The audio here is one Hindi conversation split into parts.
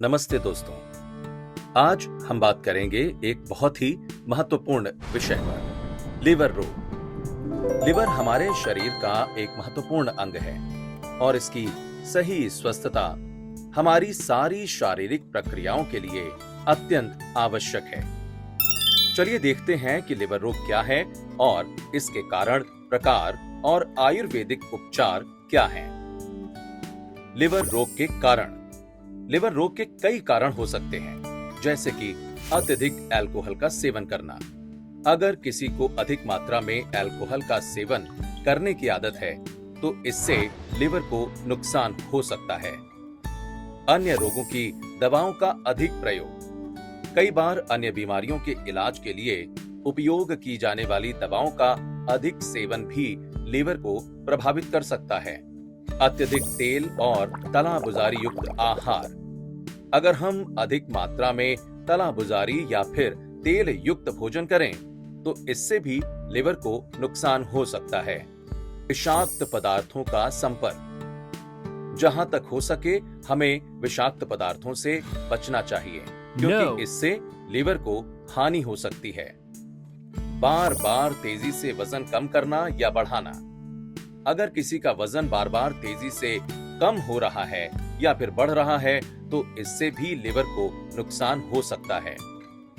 नमस्ते दोस्तों। आज हम बात करेंगे एक बहुत ही महत्वपूर्ण विषय पर, लिवर रोग। लिवर हमारे शरीर का एक महत्वपूर्ण अंग है और इसकी सही स्वस्थता हमारी सारी शारीरिक प्रक्रियाओं के लिए अत्यंत आवश्यक है। चलिए देखते हैं कि लिवर रोग क्या है और इसके कारण, प्रकार और आयुर्वेदिक उपचार क्या हैं। लिवर रोग के कारण। लिवर रोग के कई कारण हो सकते हैं, जैसे कि अत्यधिक अल्कोहल का सेवन करना। अगर किसी को अधिक मात्रा में अल्कोहल का सेवन करने की आदत है, तो इससे लिवर को नुकसान हो सकता है। अन्य रोगों की दवाओं का अधिक प्रयोग। कई बार अन्य बीमारियों के इलाज के लिए उपयोग की जाने वाली दवाओं का अधिक सेवन भी लिवर को प्रभावित कर सकता है। अत्यधिक तेल और तला बुजारी युक्त आहार। अगर हम अधिक मात्रा में तला बुजारी या फिर तेल युक्त भोजन करें, तो इससे भी लिवर को नुकसान हो सकता है। विषाक्त पदार्थों का संपर्क। जहां तक हो सके हमें विषाक्त पदार्थों से बचना चाहिए, क्योंकि इससे लिवर को हानि हो सकती है। बार बार तेजी से वजन कम करना या बढ़ाना। अगर किसी का वजन बार बार तेजी से कम हो रहा है या फिर बढ़ रहा है, तो इससे भी लिवर को नुकसान हो सकता है।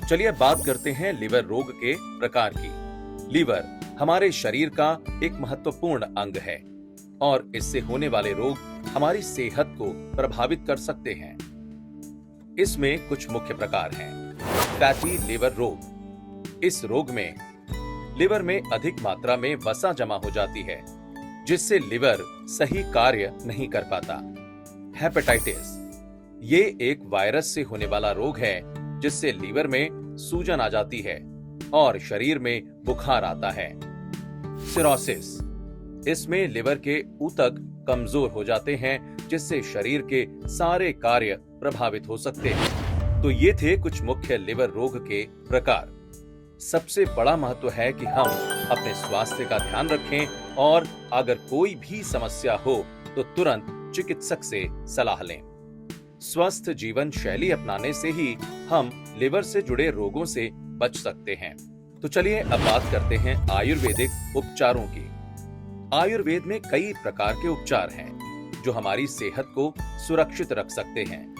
चलिए बात करते हैं लिवर रोग के प्रकार की। लिवर हमारे शरीर का एक महत्वपूर्ण अंग है और इससे होने वाले रोग हमारी सेहत को प्रभावित कर सकते हैं। इसमें कुछ मुख्य प्रकार हैं। फैटी लिवर रोग। इस रोग में लिवर में अधिक मात्रा में वसा जमा हो जाती है, जिससे लिवर सही कार्य नहीं कर पाता। हेपेटाइटिस। ये एक वायरस से होने वाला रोग है, जिससे लिवर में सूजन आ जाती है और शरीर में बुखार आता है। सिरोसिस। इसमें लिवर के ऊतक कमजोर हो जाते हैं, जिससे शरीर के सारे कार्य प्रभावित हो सकते हैं। तो ये थे कुछ मुख्य लिवर रोग के प्रकार। सबसे बड़ा महत्व है कि हम अपने स्वास्थ्य का ध्यान रखें और अगर कोई भी समस्या हो तो तुरंत चिकित्सक से सलाह लें। स्वस्थ जीवन शैली अपनाने से ही हम लिवर से जुड़े रोगों से बच सकते हैं। तो चलिए अब बात करते हैं आयुर्वेदिक उपचारों की। आयुर्वेद में कई प्रकार के उपचार हैं, जो हमारी सेहत को सुरक्षित रख सकते हैं।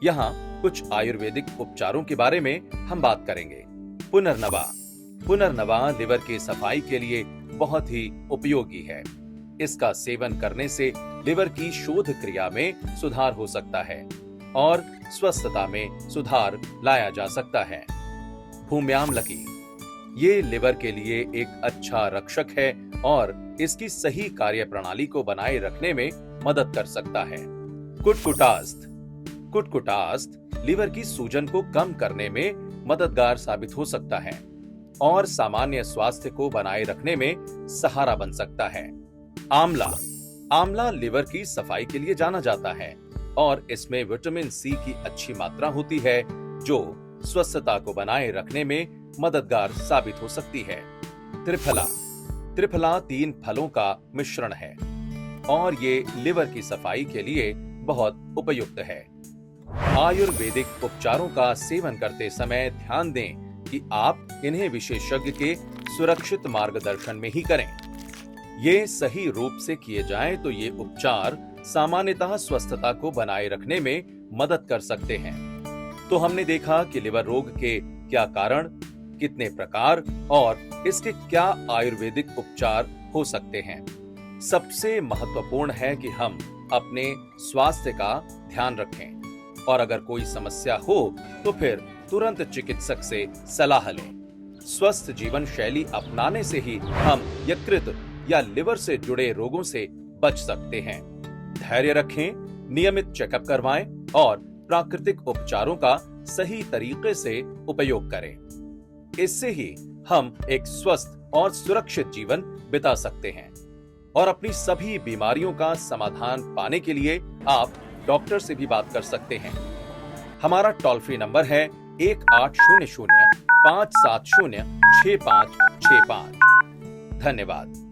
यहाँ कुछ आयुर्वेदिक उपचारों के बारे में हम बात करेंगे। पुनर्नवा। पुनर्नवा लिवर की सफाई के लिए बहुत ही उपयोगी है। इसका सेवन करने से लिवर की शोध क्रिया में सुधार हो सकता है और स्वस्थता में सुधार लाया जा सकता है। भूम्यामलकी। ये लिवर के लिए एक अच्छा रक्षक है और इसकी सही कार्य प्रणाली को बनाए रखने में मदद कर सकता है। कुटकुटास्त। कुटकुटास्त लिवर की सूजन को कम करने में मददगार साबित हो सकता है और सामान्य स्वास्थ्य को बनाए रखने में सहारा बन सकता है। आंवला। आंवला लिवर की सफाई के लिए जाना जाता है और इसमें विटामिन सी की अच्छी मात्रा होती है, जो स्वस्थता को बनाए रखने में मददगार साबित हो सकती है। त्रिफला। त्रिफला 3 फलों का मिश्रण है और ये लिवर की सफाई के लिए बहुत उपयुक्त है। आयुर्वेदिक उपचारों का सेवन करते समय ध्यान दें कि आप इन्हें विशेषज्ञ के सुरक्षित मार्गदर्शन में ही करें। ये सही रूप से किए जाएं तो ये उपचार सामान्यतः स्वस्थता को बनाए रखने में मदद कर सकते हैं। तो हमने देखा कि लिवर रोग के क्या कारण, कितने प्रकार और इसके क्या आयुर्वेदिक उपचार हो सकते हैं। सबसे महत्वपूर्ण है कि हम अपने स्वास्थ्य का ध्यान रखें और अगर कोई समस्या हो तो फिर तुरंत चिकित्सक से सलाह लें। स्वस्थ जीवन शैली अपनाने से ही हम यकृत या लिवर से जुड़े रोगों से बच सकते हैं। धैर्य रखें, नियमित चेकअप करवाएं और प्राकृतिक उपचारों का सही तरीके से उपयोग करें। इससे ही हम एक स्वस्थ और सुरक्षित जीवन बिता सकते हैं और अपनी सभी बीमारियों का समाधान पाने के लिए आप डॉक्टर से भी बात कर सकते हैं। हमारा टोल फ्री नंबर है 1800 570 6565। धन्यवाद।